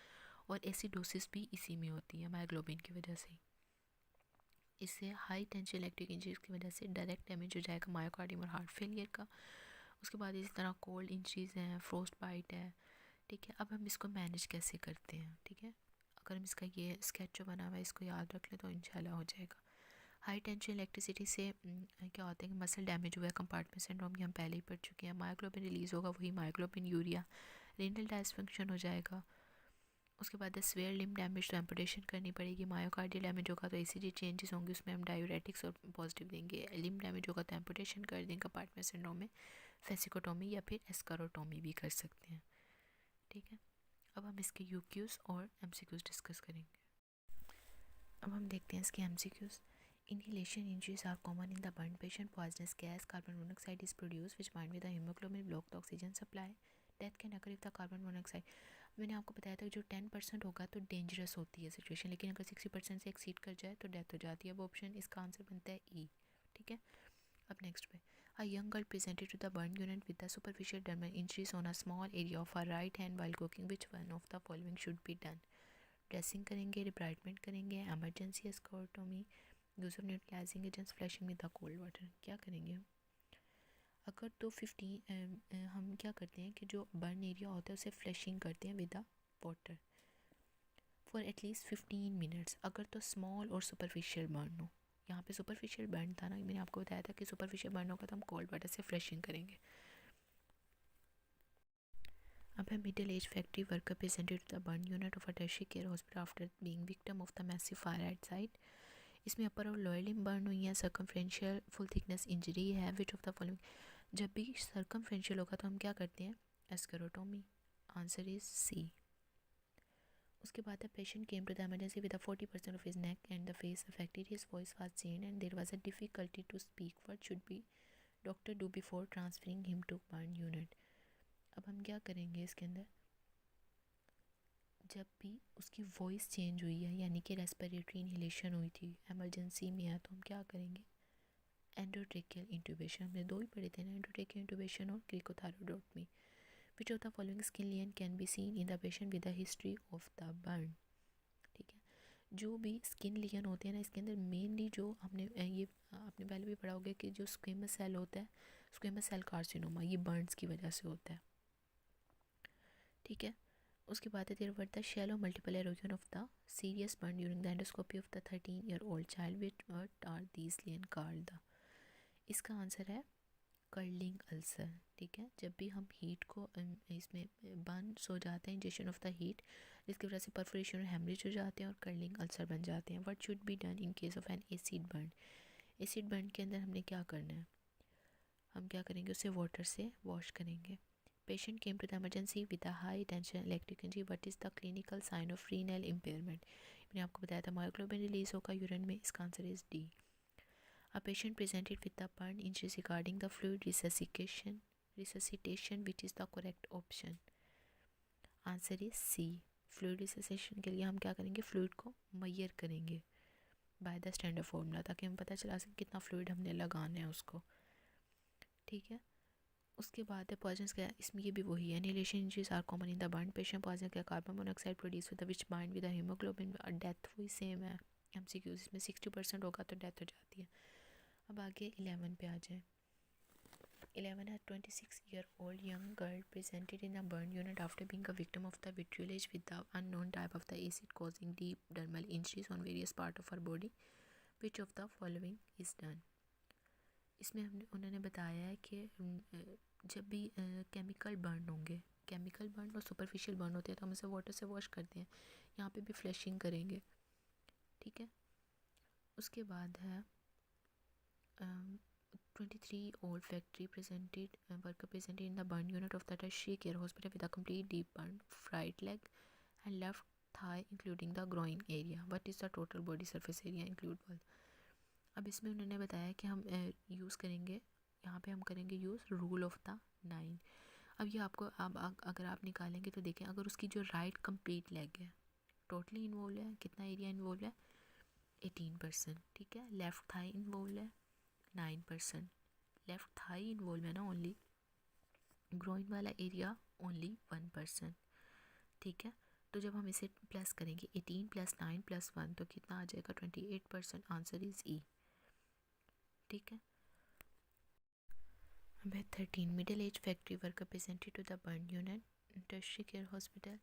और एसिडोसिस भी इसी में होती है मायोग्लोबिन की वजह से। इससे हाई टेंशन इलेक्ट्रिक इंजरीज की वजह से डायरेक्ट डैमेज हो जाएगा मायोकार्डियम और हार्ट फेलियर का। उसके बाद इसी तरह कोल्ड इंजरीज हैं, फ्रोस्ट बाइट है। ठीक है, अब हम इसको मैनेज कैसे करते हैं। ठीक है, अगर हम इसका ये स्केच जो बना हुआ है इसको याद रख लें तो इंशाल्लाह हो जाएगा। हाई टेंशन इलेक्ट्रिसिटी से क्या होता है कि मसल डैमेज हुआ है, कंपार्टमेंट सिंड्रोम ये हम पहले ही पढ़ चुके हैं। मायोग्लोबिन रिलीज़ होगा, वही मायोग्लोबिन यूरिया, रेनल डिसफंक्शन हो जाएगा। उसके बाद स्वेयर लिम्ब डैमेज तो एम्पुटेशन करनी पड़ेगी। मायोकार्डियल डैमेज होगा तो एसीजी चेंजेस होंगे, उसमें हम डायूरेटिक्स और पॉजिटिव देंगे। लिम्ब डैमेज होगा तो एम्पुटेशन कर देंगे। कंपार्टमेंट सिंड्रोम में फेसिकोटोमी या फिर एस्कारोटोमी भी कर सकते हैं। ठीक है, अब हम इसके यूक्यूज़ और एमसीक्यूज़ डिस्कस करेंगे। अब हम देखते हैं इसके MCQs. Inhalation injuries are common in the burn patient. Poisonous gas, carbon monoxide is produced, which bind with the hemoglobin, block the oxygen supply. Death can occur if the carbon monoxide. मैंने आपको बताया था कि जो 10% होगा तो dangerous होती है सिचुएशन, लेकिन अगर 60% से एक्सीड कर जाए तो डेथ हो जाती है। वो ऑप्शन इसका आंसर बनता है ई। ठीक है, अब नेक्स्ट पे A young girl presented to the burn unit with the superficial dermal injuries on a small area of her right hand while cooking. Which one of the following should be done? Dressing करेंगे, debridement करेंगे, emergency escharotomy, use of neutralising agents, flushing with the cold water. क्या करेंगे अगर तो 15 हम क्या करते हैं कि जो बर्न एरिया होता है उसे फ्लशिंग करते हैं with the water for at least 15 minutes. अगर तो स्मॉल और सुपरफिशियल बर्न हो, यहाँ पे सुपरफिशियल बर्न था ना, मैंने आपको बताया था कि सुपरफिशियल बर्न होगा तो हम कोल्ड वाटर से फ्लशिंग करेंगे। अब है middle age factory worker presented to the burn unit of a tertiary care hospital after being victim of the massive fire at site. इसमें अपर और लोअर लिम्ब बर्न हुई है, सर्कमफ्रेंशियल फुल थिकनेस इंजरी है। Which of the following, जब भी circumferential होगा तो हम क्या करते हैं, एस्करोटोमी। Answer is C. उसके बाद the patient came to the emergency with 40% of his neck and the face affected, his voice was change and there was a difficulty to speak. What should be doctor do before transferring him to burn unit. अब हम क्या करेंगे इसके अंदर, जब भी उसकी voice change हुई है यानी कि रेस्पिरेटरी इनहेलेशन हुई थी, इमरजेंसी में है, तो हम क्या करेंगे, एंडोट्रेकियल इंट्यूबेशन। हमने दो ही पढ़े थे ना, एंडोट्रेकियल इंट्यूबेशन और cricothyroidotomy. Which of the following skin lesion can be seen in the patient with the history of the burn. ठीक है, जो भी स्किन लियन होते हैं ना, इसके अंदर मेनली जो हमने ये आपने पहले भी पढ़ा होगा कि जो स्क्वेमस सेल होता है, स्क्वेमस सेल कार्सिनोमा, ये बर्न्स की वजह से होता है। ठीक है, उसके बाद है there were the shallow multiple erosion of the serious burn during the endoscopy of the 13-year-old child, which what are these lane called the. इसका आंसर है कर्लिंग अल्सर। ठीक है, जब भी हम हीट को इसमें बर्न्स हो जाते हैं, इंजेक्शन ऑफ द हीट, जिसकी वजह से परफोरेशन और हेमरेज हो जाते हैं और कर्लिंग अल्सर बन जाते हैं। What should be done in case of N acid burn. Acid burn के अंदर हमने क्या करना है, हम क्या करेंगे, उसे वाटर से वॉश करेंगे। Patient came to the emergency with a high tension electric injury. What is the clinical sign of renal impairment? मैंने आपको बताया था मायोग्लोबिन रिलीज होगा यूरिन में, इसका answer is D. A patient presented with the burn injuries regarding the fluid resuscitation, which is the correct option? Answer is C. Fluid resuscitation के लिए हम क्या करेंगे, फ्लूइड को मेजर करेंगे बाय द स्टैंडर्ड फार्मूला, ताकि हमें पता चला सके कितना फ्लूइड हमने लगाना है उसको। ठीक है, उसके बाद है पॉइजनस का, इसमें ये भी वही है, inhalation injuries are common in the burn patient. Poison का carbon monoxide produce with the which bind with the haemoglobin, death वही सेम है। एमसीक्यूज इसमें 60% होगा तो डेथ हो जाती है। अब आगे 11 पे आ जाए। 11 है 26-year-old young girl presented in a burn unit after being a victim of the vitriolage with the unknown type of the acid causing deep dermal injuries on various part of her body. Which of the following is done? इसमें हमने उन्होंने बताया है कि जब भी chemical burn होंगे, chemical burn और सुपरफिशियल बर्न होते हैं तो हम इसे वाटर से वॉश करते हैं, यहाँ पे भी फ्लशिंग करेंगे। ठीक है, उसके बाद है 23-old factory presented worker presented in the burn unit of the tertiary care hospital with a complete deep burn, right leg and left thigh including the groin area. What is the total body surface area include both? अब इसमें उन्होंने बताया कि हम use करेंगे, यहाँ पे हम करेंगे यूज़ रूल ऑफ द 9। अब ये आपको अब अगर आप निकालेंगे तो देखें, अगर उसकी जो राइट कंप्लीट लेग है टोटली इन्वॉल्व है, कितना एरिया इन्वॉल्व है, 18%, ठीक है। लेफ़्ट थाई इन्वॉल्व है 9%, लेफ़्ट थाई इन्वॉल्व है ना ओनली, ग्रोइन वाला एरिया ओनली 1%, ठीक है। तो जब हम इसे प्लस करेंगे 18 + 9 + 1 तो कितना आ जाएगा 28%, आंसर इज़ ई, ठीक है। अब है 13, middle age factory worker presented to the burn unit tertiary care hospital,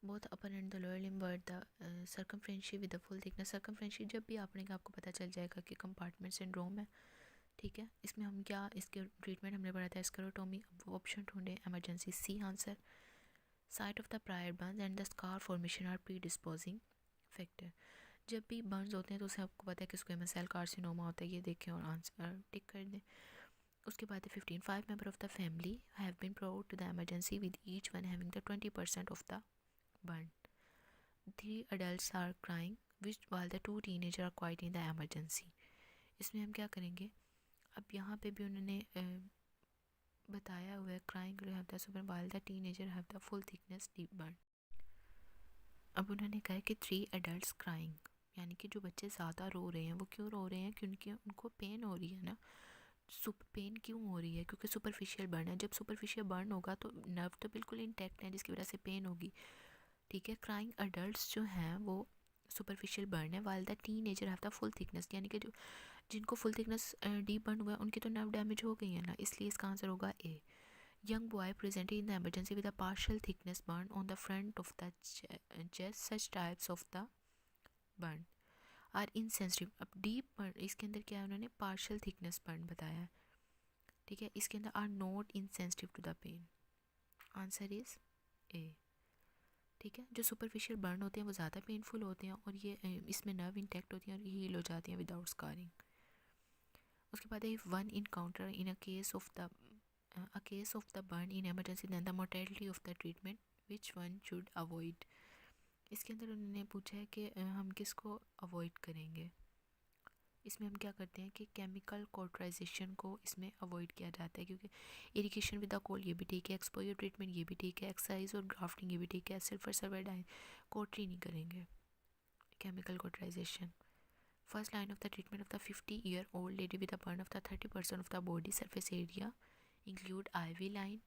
both upper and the lower limb were the circumferential with the full thickness. Circumferential जब भी आप पढ़ेंगे आपको पता चल जाएगा कि कंपार्टमेंट सिंड्रोम है, ठीक है। इसमें हम क्या, इसके ट्रीटमेंट हमने पढ़ा था स्क्लेरोटोमी। अब वो ऑप्शन ढूंढे, emergency C answer. Site of the prior burns and the scar formation are predisposing factor. जब भी बर्न्स होते हैं तो उसे आपको पता है कि स्क्वेमस सेल कार्सिनोमा होता है, ये देखें और आंसर टिक कर दें। उसके बाद 15, 5 member of the family have been brought to the emergency with each one having the 20% of the burn. 3 adults are crying while the 2 teenagers are quiet in the emergency। इसमें हम क्या करेंगे, अब यहाँ पे भी उन्होंने बताया हुआ है crying have the super while the teenager have the full thickness deep burn। अब उन्होंने कहा कि 3 adults crying, यानी कि जो बच्चे ज़्यादा रो रहे हैं वो क्यों रो रहे हैं, क्योंकि उनको पेन हो रही है ना। पेन क्यों हो रही है, क्योंकि सुपरफिशियल बर्न है। जब सुपरफिशियल बर्न होगा तो नर्व तो बिल्कुल इंटैक्ट है जिसकी वजह से पेन होगी, ठीक है। क्राइंग अडल्ट्स जो हैं वो सुपरफिशियल बर्न है, while the teenager have the full thickness, यानी कि जो जिनको फुल थिकनेस डीप बर्न हुआ है उनकी तो नर्व डैमेज हो गई है ना, इसलिए इसका आंसर होगा A. Young boy presented in the emergency with a partial thickness burn on the front of the chest, such types of the burn are insensitive. अब डीप बर्न इसके अंदर क्या है, उन्होंने पार्शियल थिकनेस बर्न बताया है, ठीक है। इसके अंदर are not insensitive to the pain, answer is A, ठीक है। जो सुपरफिशियल बर्न होते हैं वो ज़्यादा पेनफुल होते हैं और ये इसमें नर्व इंटैक्ट होती हैं और ये हील हो जाती हैं विदाउट स्कारिंग। उसके बाद है one encounter in a case of the burn in emergency then the mortality of the treatment which one should avoid. इसके अंदर उन्होंने पूछा है कि हम किसको अवॉइड करेंगे। इसमें हम क्या करते हैं कि केमिकल कॉटराइजेशन को इसमें अवॉइड किया जाता है, क्योंकि इरिगेशन विद द कोल ये भी ठीक है, एक्सपोजर ट्रीटमेंट ये भी ठीक है, एक्सरसाइज और ग्राफ्टिंग ये भी ठीक है, सल्फर सर्वेडाइन कोटरी नहीं करेंगे, chemical cauterization. First line of the treatment of the 50-year-old lady with a burn of the 30% of the body surface area include IV line.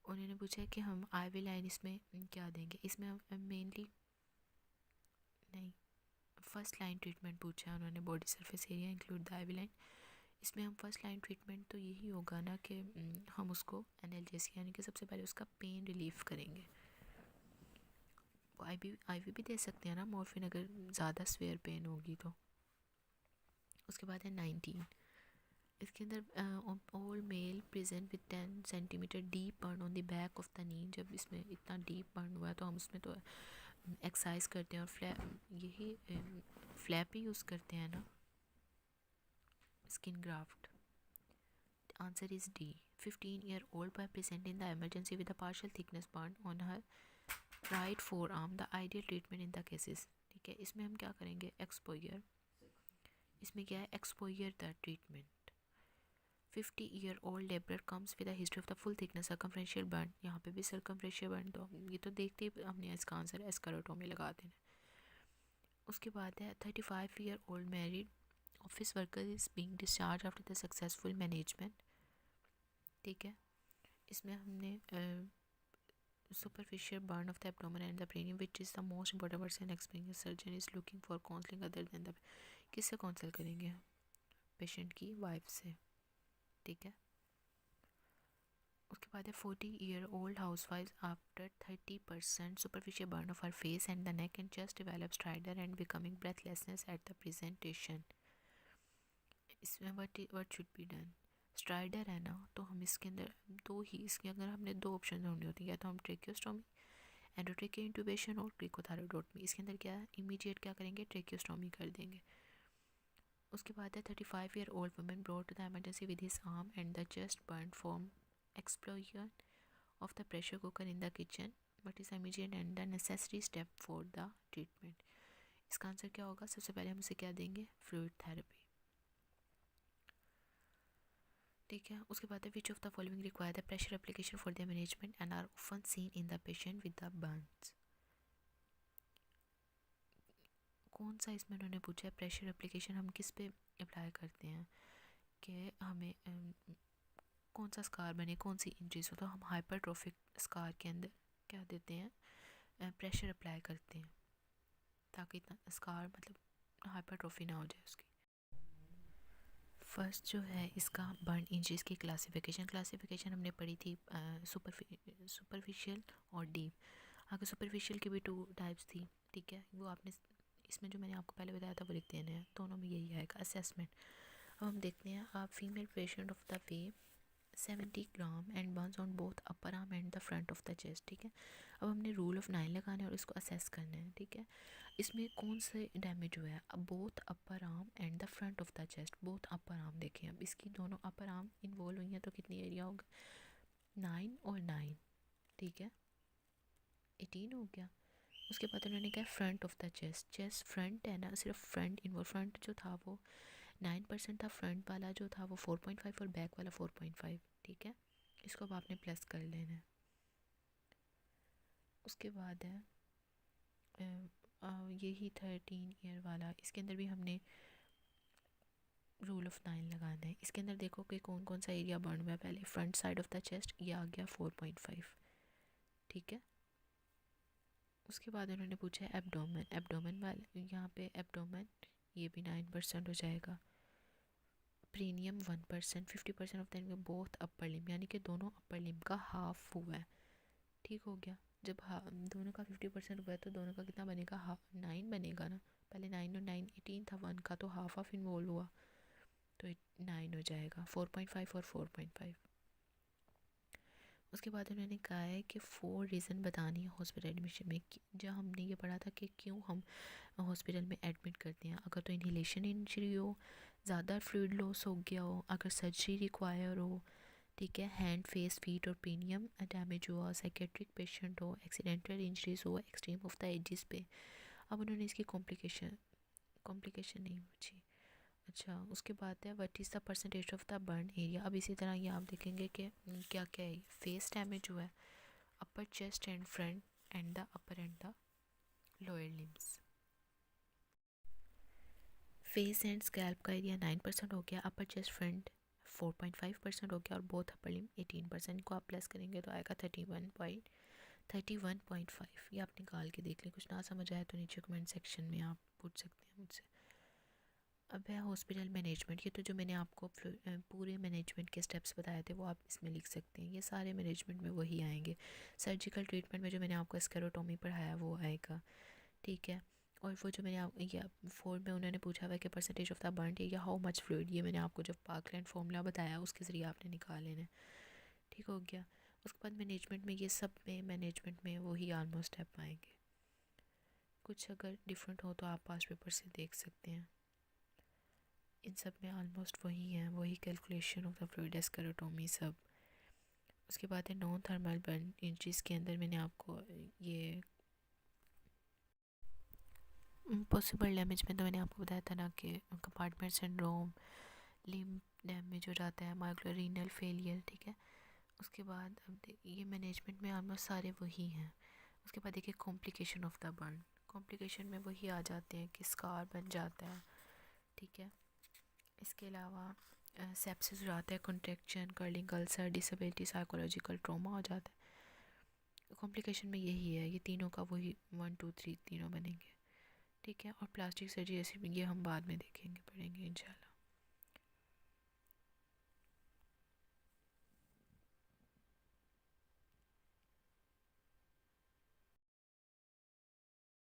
उन्होंने पूछा है कि हम IV लाइन इसमें क्या देंगे, इसमें हम मेनली नहीं, फर्स्ट लाइन ट्रीटमेंट पूछा है उन्होंने, body surface area include the IV line. इसमें हम फर्स्ट लाइन ट्रीटमेंट तो यही होगा ना कि हम उसको एनाल्जेसिया यानी कि सबसे पहले उसका पेन रिलीफ करेंगे। IV भी दे सकते हैं ना मॉर्फिन, अगर ज़्यादा स्वेयर पेन होगी तो। उसके बाद है 19, इसके अंदर all mail present with 10 centimetre deep burn on the back of the knee. जब इसमें इतना डीप बर्न हुआ है तो हम उसमें तो एक्सरसाइज करते हैं और यही फ्लैप ही यूज़ करते हैं ना, skin graft. Answer is D. 15-year-old boy present in the emergency with a partial thickness burn on her right forearm, the ideal treatment in the cases, ठीक है। इसमें हम क्या करेंगे, एक्सपोजर। इसमें क्या है, exposure the treatment. 50-year-old labour comes with a history of the full thickness circumferential burn, यहाँ पे भी सर्कमफ्रेंशियल बर्न, तो ये तो देखते ही हमने इसका आंसर एस्केरोटोमी लगा देना। उसके बाद है 35-year-old married office worker is being discharge after the successful management, ठीक है। इसमें हमने superficial burn of the abdomen and the brain which is the most important person explaining a surgeon is looking for counseling other than the, किससे counsel करेंगे, patient की wife से, ठीक है। उसके बाद है 40-year-old housewife after 30% superficial burn of her face and the neck and chest develops stridor and becoming breathlessness at the presentation। इसमें what should be done, strider है ना, तो हम इसके अंदर दो ही, इसके अंदर हमने दो ऑप्शन ढूंढने होती है, या तो हम ट्रेकियोस्टोमी, एंडोट्रेकियो इंट्यूबेशन और ट्रिकोथायरॉइडोटमी। इसके अंदर क्या है, इमीडिएट क्या करेंगे, ट्रेकियोस्टोमी कर देंगे। उसके बाद है 35-year-old women brought to the emergency with his arm and the chest burn from explosion of the pressure cooker in the kitchen but is immediate and the necessary step for the treatment. इसका answer क्या होगा, सबसे पहले हम इसे क्या देंगे, fluid therapy, ठीक है। उसके बाद है which of the following require the pressure application for the management and are often seen in the patient with the burns. कौन सा इसमें उन्होंने पूछा है प्रेशर एप्लीकेशन हम किस पे अप्लाई करते हैं कि हमें कौन सा स्कार बने, कौन सी इंजरीज हो, तो हम हाइपरट्रोफिक स्कार के अंदर क्या देते हैं, प्रेशर अप्लाई करते हैं ताकि स्कार मतलब हाइपरट्रोफी ना हो जाए उसकी। फर्स्ट जो है इसका बर्न इंजरीज की क्लासिफिकेशन हमने पढ़ी थी सुपरफिशियल और डीप। आगे सुपरफिशियल की भी 2 टाइप्स थी, ठीक है, वो आपने इसमें जो मैंने आपको पहले बताया था वो लिख देना है, दोनों में यही आएगा असेसमेंट। अब हम देखते हैं आप female patient of the way 70 gram and Burns on both upper arm and the front of the chest, ठीक है। अब हमने रूल ऑफ 9 लगाना है और इसको असेस करना है, ठीक है। इसमें कौन से डैमेज हुआ है, अब both upper arm and the front of the chest, both upper arm देखें, अब इसकी दोनों अपर आर्म इन्वॉल्व हुई हैं तो कितनी एरिया होगा 9 और 9, ठीक है, 18 हो गया। उसके बाद उन्होंने कहा front of the chest front है ना, सिर्फ फ्रंट इन्वॉल्व, फ्रंट जो था वो 9% था, फ्रंट वाला जो था वो 4.5 और बैक वाला 4.5, ठीक है। इसको अब आपने प्लस कर लेना है। उसके बाद है यही 13 ईयर वाला, इसके अंदर भी हमने रूल ऑफ 9 लगाना है। इसके अंदर देखो कि कौन कौन सा एरिया बर्न हुआ है, पहले front side of the chest ये आ गया 4.5, ठीक है। उसके बाद उन्होंने पूछा है एब्डोमेन वाले, यहाँ पे एब्डोमेन ये भी 9% हो जाएगा, प्रीनियम 1%, 50% ऑफ द बोथ अपर लिम, यानी कि दोनों अपर लिम का हाफ हुआ है, ठीक हो गया। जब दोनों का 50% हुआ है तो दोनों का कितना बनेगा, 9 बनेगा ना, पहले 9 और 9 18 था, 1 का तो हाफ ऑफ इन्वॉल्व हुआ तो 9 हो जाएगा, 4.5 और 4.5। उसके बाद उन्होंने कहा है कि 4 रीज़न बतानी है हॉस्पिटल एडमिशन में, जब हमने ये पढ़ा था कि क्यों हम हॉस्पिटल में एडमिट करते हैं, अगर तो इन्हेलेशन इंजरी हो, ज़्यादा फ्लूइड लॉस हो गया हो, अगर सर्जरी रिक्वायर हो, ठीक है, हैंड फेस फीट और पेनियम डैमेज हुआ, साइकेट्रिक पेशेंट हो, एक्सीडेंटल इंजरीज हो एक्सट्रीम ऑफ द एजेस पे। अब उन्होंने इसकी कॉम्प्लिकेशन नहीं पूछी। अच्छा, उसके बाद है what is the percentage of the burn area. अब इसी तरह ये आप देखेंगे कि क्या क्या है, फेस डैमेज हुआ है, अपर chest and front end the upper and the lower limbs. Face and scalp का एरिया 9% हो गया, अपर चेस्ट फ्रंट 4.5% हो गया और बोथ अपर लिम 18%, को आप प्लस करेंगे तो आएगा 31.5। ये आप निकाल के देख लें, कुछ ना समझ आए तो नीचे कमेंट सेक्शन में आप पूछ सकते हैं मुझसे। अब है हॉस्पिटल मैनेजमेंट, ये तो जो मैंने आपको पूरे मैनेजमेंट के स्टेप्स बताए थे वो आप इसमें लिख सकते हैं, ये सारे मैनेजमेंट में वही आएंगे। सर्जिकल ट्रीटमेंट में जो मैंने आपको स्क्लेरोटोमी पढ़ाया वो आएगा, ठीक है। और वो जो मैंने ये 4 में उन्होंने पूछा हुआ है कि परसेंटेज ऑफ द बर्न या हाउ मच फ्लूइड, ये मैंने आपको जब पार्कलैंड फॉर्मूला बताया उसके ज़रिए आपने निकाल लेना है, ठीक हो गया। उसके बाद मैनेजमेंट में ये सब में मैनेजमेंट में वही ऑलमोस्ट स्टेप आएंगे, कुछ अगर डिफरेंट हो तो आप पास पेपर से देख सकते हैं। इन सब में ऑलमोस्ट वही है, वही कैलकुलेशन ऑफ द फ्लूइड स्क्लेरोटोमी सब। उसके बाद है नॉन थर्मल बर्न इंजरीज के अंदर मैंने आपको ये पॉसिबल डैमेज में तो मैंने आपको बताया था ना कि कंपार्टमेंट सिंड्रोम, लिम्ब डैमेज हो जाता है, माइग्रेनल रीनल फेलियर, ठीक है। उसके बाद अब ये मैनेजमेंट में ऑलमोस्ट सारे वही हैं। उसके बाद देखिए complication of the burn, complication में वही आ जाते हैं कि स्कार बन जाता है, ठीक है। इसके अलावा सेप्सिस हो जाता है, contraction, curling ulcer, disability, psychological trauma हो जाता है। कॉम्प्लिकेशन में यही है, ये तीनों का वही 1 2 3 तीनों बनेंगे, ठीक है। और प्लास्टिक सर्जरी ऐसे ये हम बाद में देखेंगे, पढ़ेंगे इंशाल्लाह।